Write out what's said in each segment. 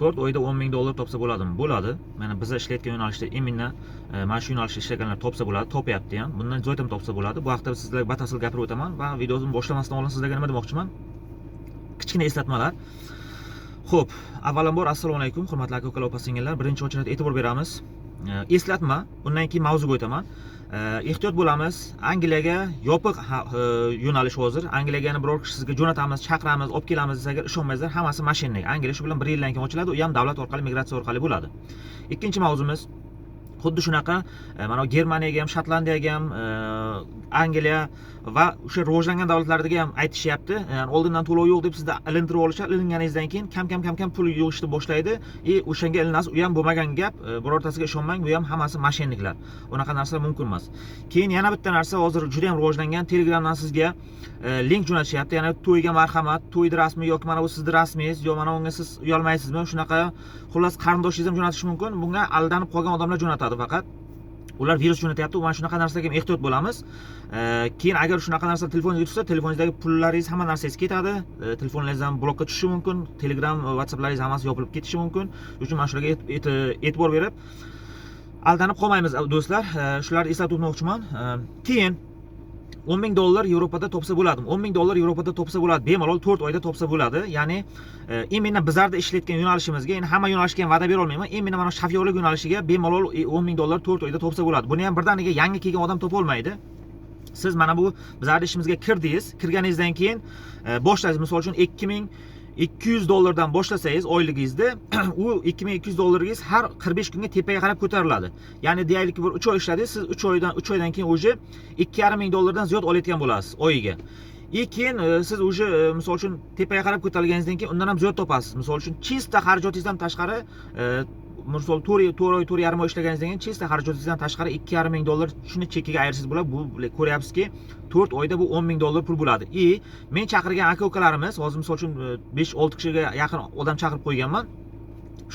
4 oyda 10 ming dollar topsa bo'ladimi? Bo'ladi. Mana biz ishlayotgan yo'nalishda imminni mana shu yo'nalishda ishlaganlar topsa bo'ladi, topyapti ham. Bundan zo't ham topsa bo'ladi. Bu haqda sizlarga batafsil gapirib o'taman va videoni boshlamasdan oldin sizlarga nima demoqchiman? Kichkina eslatmalar. Xo'p, avvalambor assalomu alaykum, hurmatli aka-ukalar, opa-singillar. Birinchi o'rinda e'tibor beramiz. Eslatma, undan keyin mavzuga o'taman. Ehtiyot bo'lamiz. Angliyaga yopiq yo'nalish hozir. Angliyaga yana biror kishi sizga jo'natamiz, chaqiramiz, olib kelamiz desak, ishonmaysizlar, hammasi mashinalik. Angliya shu bilan 1 yildan keyin ochiladi, u ham davlat orqali, migratsiya orqali bo'ladi. Ikkinchi mavzumiz xuddi shunaqa, mana Germaniyaga ham, Shotlandiyaga ham, Angliya va o'sha rivojlangan davlatlarga ham aytishyapti. Ya'ni oldindan to'lov yo'q deb sizda ilintirib olishar. Ilinganingizdan keyin kam pul yig'ishni boshlaydi. O'shanga ilinasiz, u ham bo'lmagan gap. Birortasiga ishonmang, bu ham hammasi mashinliklar. Unaqa narsalar mumkin emas. Keyin yana bitta narsa, hozir juda ham rivojlangan, Telegramdan sizga link jo'natishyapti. Ya'ni to'yga marhamat, to'yni rasmi yoki mana bu sizning rasmingiz, yo mana unga siz uyalmaysizmi? Shunaqa xullas qarindoshingiz ham jo'natish mumkin. Bunga aldanib qolgan odamlar jo'natadi faqat. Ular virus jo'natyapti. Mana shunaqa narsalarga ham ehtiyot bo'lamiz. Keyin agar shunaqa narsa telefoningizga tushsa, telefoningizdagi pullaringiz, hamma narsangiz ketadi. Telefonlaringiz ham blokka tushishi mumkin. Telegram, WhatsApplaringiz hammasi yopilib ketishi mumkin. Shuning uchun mana shularga e'tibor berib aldanib qolmaymiz do'stlar. Shularni eslatib o'tmoqchiman. Keyin 10 ming dollar Yevropada topsa bo'ladimi? 10 ming dollar Yevropada topsa bo'ladi. Bemalol 4 oyda topsa bo'ladi. Ya'ni imенно bizlarda ishlayotgan yo'nalishimizga, ya'ni hamma yo'nalishga ham va'da bera olmayman. Imенно mana shofyorlik yo'nalishiga bemalol 10 ming dollar 4 oyda topsa bo'ladi. Buni ham birdaniga yangi kelgan odam topa olmaydi. Siz mana bu bizlarda ishimizga kirdingiz. Kirganingizdan keyin boshlaysiz. Misol uchun 2200 dollardan boshlasangiz oyligingizni, u 2200 dollaringiz har 45 kunga tepaga qarab ko'tariladi. Ya'ni deyaylik, bir 3 oy ishladingiz, siz 3 oydan keyin o'zi 2,5 ming dollardan ziyod olayotgan bo'lasiz oyiga. Keyin siz o'zi misol uchun tepaga qarab ko'tarilganingizdan keyin undan ham ziyod topasiz. Misol uchun chista xarajotingizdan tashqari, misol 4,5 oy ishlaganingizdan keyin chista xarajotingizdan tashqari 2,5 ming dollar shuni chekkiga ayirsangiz bo'ladi. Bu ko'ryapsizki, 4 oyda bu 10 ming dollar pul bo'ladi. Men chaqirgan aka-ukalarimiz, hozir misol uchun 5-6 kishiga yaqin odam chaqirib qo'yganman.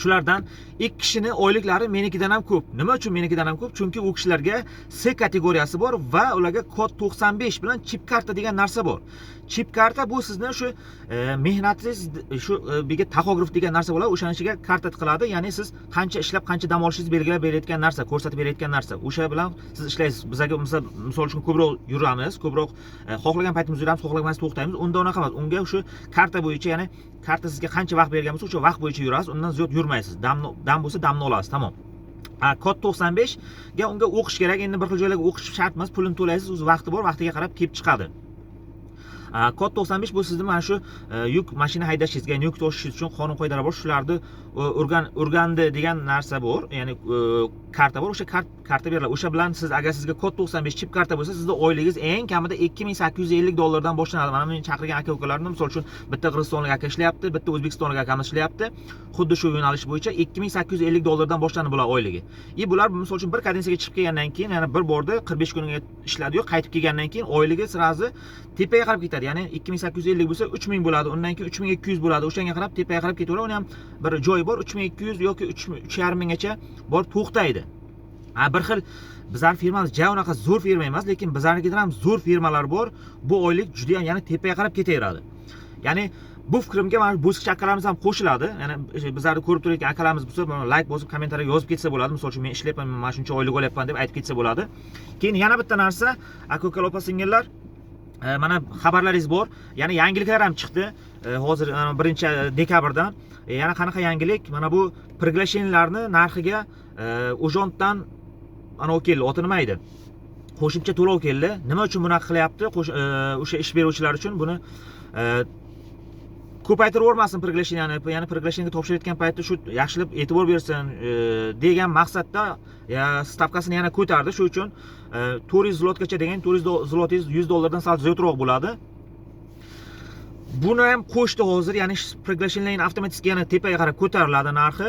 Shulardan 2 kishining oyliklari menikidan ham ko'p. Nima uchun menikidan ham ko'p? Chunki u kishilarga C kategoriyasi bor va ularga kod 95 bilan chip karta degan narsa bor. Chip karta bu sizning shu mehnatingiz, shu biga taxograf degan narsa bo'ladi. O'shaning ichiga karta tiqiladi. Ya'ni siz qancha ishlab, qancha dam olishingizni belgilab berayotgan narsa, ko'rsatib berayotgan narsa. O'sha bilan siz ishlaysiz. Bizga misol uchun ko'proq yuramiz, ko'proq xohlagan paytimizda yuramiz, xohlaganimizda to'xtaymiz. Unda unaqa emas. Unga shu karta bo'yicha, ya'ni karta sizga qancha vaqt bergan bo'lsa, o'sha vaqt bo'yicha yurasiz. Undan ziyod yurmaysiz. Dam bo'lsa damni olasiz, tamom. Kod 95 ga unga o'qish kerak. Endi bir xil joylarga o'qish shart emas, pulini to'laysiz, o'z vaqti bor, vaqtiga qarab kelib chiqadi. Kod 95 bu sizning mana shu yuk mashina haydashingizga, yuk toshishingiz uchun qonun qoidalar bor. Shularni o'rgandi degan narsa bor. Ya'ni karta bor. O'sha karta beriladi. O'sha bilan siz, agar sizga kod 95 chip karta bo'lsa, sizning oyligingiz eng kamida 2850 dollardan boshlanadi. Mana men chaqirgan aka-ukalarni, misol uchun bitta qirg'izistonlik aka ishlayapti, bitta o'zbekistonlik akamiz ishlayapti. Xuddi shu yo'nalish bo'yicha 2850 dollardan boshlanadi bular oyligi. Bular misol uchun bir kadensiyaga chiqib kelgandan keyin, yana bir borda 45 kunga ishladi-yu, qaytib kelgandan keyin oyligi sirazi tepaga qarab ketadi. Ya'ni 2850 bo'lsa 3000 bo'ladi, undan keyin 3200 bo'ladi. O'shanga qarab tepaga qarab ketaveradi. Uni ham bir joyi bor, 3200 yoki 3,5 minggacha bor to'xtaydi. Bir xil bizlar firmamiz unaqa zo'r firma emas, lekin bizlarnikidan ham zo'r firmalar bor. Bu oylik juda ham yana tepaga qarab ketaveradi. Ya'ni bu fikrimga mana bo'skichi akalarimiz ham qo'shiladi. Ya'ni bizlarni ko'rib turayotgan akalarimiz bo'lsa, mana like bosib kommentariyaga yozib ketsa bo'ladi. Misol uchun men ishlayapman, mana shuncha oylik olyapman deb aytib ketsa bo'ladi. Keyin yana bitta narsa, aka-ukalar, opa-singillar, mana xabarlaringiz bor. Ya'ni yangiliklar ham chiqdi. Hozir 1-dekabrdan yana qanaqa yangilik? Mana bu приглашенияларni narxiga o'jondan ana keldi, oti nima edi? Qo'shimcha to'lov keldi. Nima uchun bunaqa qilyapti? O'sha ish beruvchilar uchun buni ko'paytirib o'rmasin приглашенияni, ya'ni приглашениyaga topshirayotgan paytda shu yaxshilab e'tibor bersin degan maqsadda stavkasini yana ko'tardi. Shu uchun 400 zlotgacha degan, 400 zlotingiz 100 dollardan sal ziyodroq bo'ladi. Buni ham qo'shdi hozir, ya'ni приглашениyaning avtomatik yana tepaga qarab ko'tariladi narxi.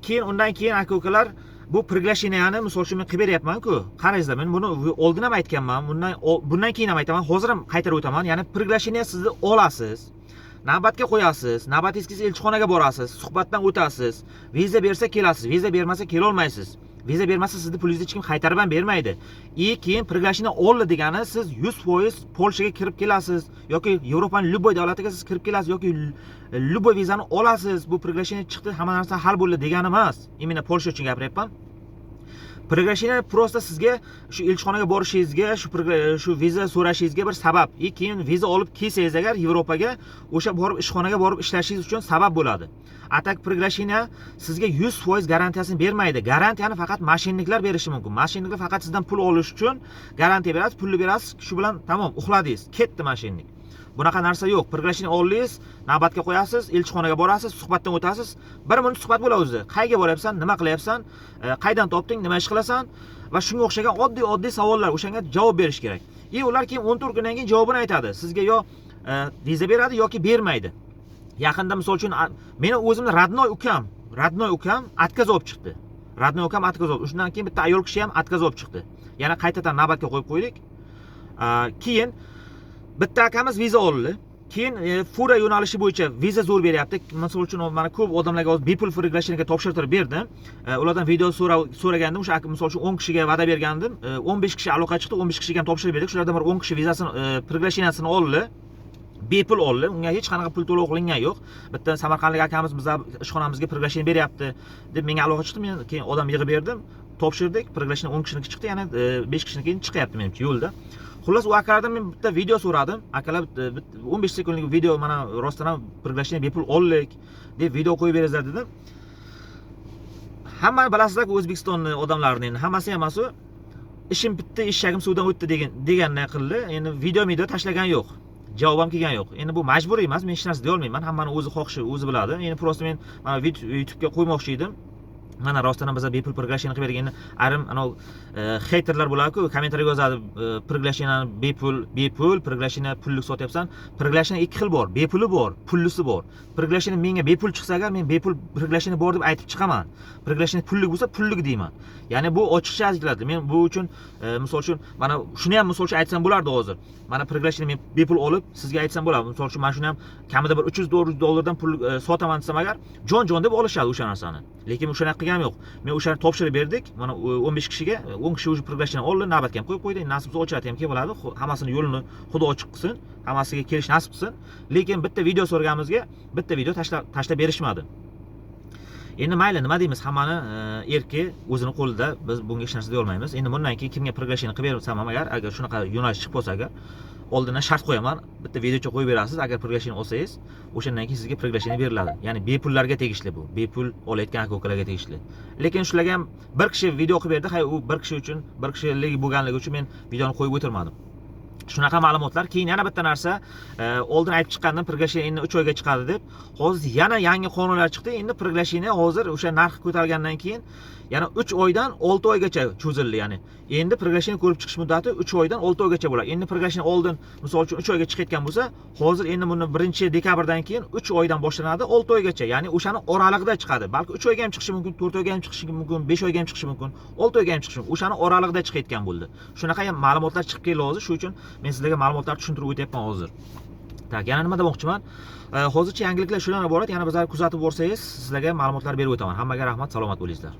Keyin undan keyin aka-ukalar, bu приглашенияni misol uchun men qilib beryapman-ku. Qarangizlar, men buni oldin ham aytganman, bundan keyin ham aytaman, hozir ham qaytarib o'taman. Ya'ni приглашение sizni olasiz, navbatga qo'yasiz, navbatingiz elchixonaga borasiz, suhbatdan o'tasiz, viza bersa kelasiz, viza bermasa kela olmaysiz. viza bermasa sizni pulingizni hech kim qaytarib ham bermaydi. Keyin приглашение oldi degani siz 100% Polshaga kirib kelasiz yoki Yevropaning любой davlatiga siz kirib kelasiz yoki любой vizani olasiz. Bu приглашение chiqdi, hamma narsa hal bo'ldi degani emas. Imенно Polsha uchun gapiryapman. Приглашение просто sizga shu elchixonaga borishingizga, shu viza so'rashingizga bir sabab. Keyin viza olib kelsangiz agar Yevropaga o'sha borib ishxonaga borib ishlashingiz uchun sabab bo'ladi. Atak приглашение sizga 100% garantiyasini bermaydi. Garantiyani faqat mashinniklar berishi mumkin. Mashinniklar faqat sizdan pul olish uchun garantiya beradi, pulni berasiz, shu bilan tamom, uxladingiz, ketdi mashinnik. Bunaqa narsa yo'q. Приглашение oldingiz, navbatga qo'yasiz, elchixonaga borasiz, suhbatdan o'tasiz. 1 minut suhbat bo'ladi o'zi. Qayerga boryapsan, nima qilyapsan, qaydan topding, nima ish qilasan va shunga o'xshagan oddiy savollar, o'shanga javob berish kerak. Ular keyin 14 kundan keyin javobini aytadi. Sizga yo viza beradi yoki bermaydi. Yaqinda misol uchun meni o'zimni radnoy ukam отказ olib chiqdi. Radnoy ukam отказ oldi. Shundan keyin bitta ayol kishi ham отказ olib chiqdi. Yana qaytadan navbatga qo'yib qo'ydik. Keyin bitta akamiz viza oldi. Keyin fura yo'nalishi bo'yicha viza zo'r beryapti. Misol uchun mana ko'p odamlarga bepul приглашениеga topshirtirib berdim. Ulardan video so'ragandim. O'sha misol uchun 10 kishiga va'da bergandim. 15 kishi aloqa chiqdi, 15 kishiga ham topshirib berdik. Shulardan bir 10 kishi vizasini приглашениесini oldi. Bepul oldi. Unga hech qanaqa pul to'lov qilingan yo'q. Bitta Samarqandlik akamiz bizlar ishxonamizga приглашение beryapti deb menga aloqa chiqdi. Men keyin odam yig'ib berdim. Topshirdik. Приглашение 10 kishiniki chiqdi, yana 5 kishiniki chiqyapti menimcha yo'lda. Xullas, u akalardan men bitta video so'radim. Akalar 15 sekundlik video, mana rostdan ham приглашение bepul oldik deb video qo'yib beringlar dedim. Hamma bilasizlar, O'zbekistonning odamlarini endi hammasi ham emas, u ishim bitdi, eshagim suvdan o'tdi deganday qildi. Endi video tashlagan yo'q. Javob ham kelgan yo'q. Endi bu majburiy emas, men hech narsa deya olmayman. Hammani o'zi xohishi, o'zi biladi. Endi prosta men mana YouTube'ga qo'ymoqchi edim. Mana rostdan ham biz bepul приглашение qilib bergan. Ayrim anov heyterlar bo'ladi-ku, kommentariyaga yozadi, приглашение bepul, приглашение pullik sotyapsan. Приглашение ikki xil bor, bepuli bor, pullisi bor. Приглашение menga bepul chiqsa agar, men bepul приглашение bor deb aytib chiqaman. Приглашение pullik bo'lsa, pullik deyman. Ya'ni bu ochiqcha aytiladi. Men bu uchun misol uchun mana shuni ham misol uchun aytsam bo'lardi hozir. Mana приглашение men bepul olib sizga aytsam bo'ladi. Misol uchun men shuni ham kamida bir 300 dollardan pul sotaman desam agar, jon deb olishadi o'sha narsani. Lekin o'shani qilganim yo'q. Men o'shani topshirib berdik. Mana 15 kishiga 10 kishi o'sha приглашение oldi, navbatga ham qo'yib qo'ydi. Nasib bo'lsa ochiladi ham keladi. Hammasini yo'lini Xudo ochiq qilsin, hammasiga kelish nasib qilsin. Lekin bitta video so'raganimizga bitta video tashlab berishmadi. Endi mayli, nima deymiz, hammani erki o'zini qo'lida, biz bunga hech narsa deya olmaymiz. Endi bundan keyin kimga приглашение qilib bersam ham agar shunaqa yo'nalish chiqib qolsa agar, oldindan shart qo'yaman, bitta videocha qo'yib berasiz, agar приглашение olsangiz, o'shandan keyin sizga приглашение beriladi. Ya'ni bepullarga tegishli bu, bepul olayotgan aka-ukalarga tegishli. Lekin shularga ham bir kishi video qilib berdi, u bir kishi uchun, bir kishilik bo'lganligi uchun men videoni qo'yib o'tirmadim. Shunaqa ma'lumotlar. Keyin yana bitta narsa, oldin aytib chiqqandim, приглашение endi 3 oyga chiqadi deb. Hozir yana yangi qonunlar chiqdi. Endi приглашение hozir o'sha narx ko'tarilgandan keyin yana 3 oydan 6 oygacha cho'zildi, ya'ni. Endi приглашение ko'rib chiqish muddati 3 oydan 6 oygacha bo'ladi. Endi приглашение oldin, misol uchun 3 oyga chiqayotgan bo'lsa, hozir endi buni 1-dekabrdan keyin 3 oydan boshlanadi, 6 oygacha. Ya'ni o'shani oralig'ida chiqadi. Balki 3 oyga ham chiqishi mumkin, 4 oyga ham chiqishi mumkin, 5 oyga ham chiqishi mumkin, 6 oyga ham chiqishi mumkin. O'shani oralig'ida chiqayotgan bo'ldi. Shunaqa ham ma'lumotlar chiqib keldi hozir. Shuning uchun men sizlarga ma'lumotlarni tushuntirib o'tyapman hozir. Tak, yana nima demoqchiman? Hozircha yangiliklar shulardan iborat. Yana bizlarni kuzatib borsangiz, sizlarga ma'lumotlar berib o'taman. Hammaga rahmat, salomat bo'linglar.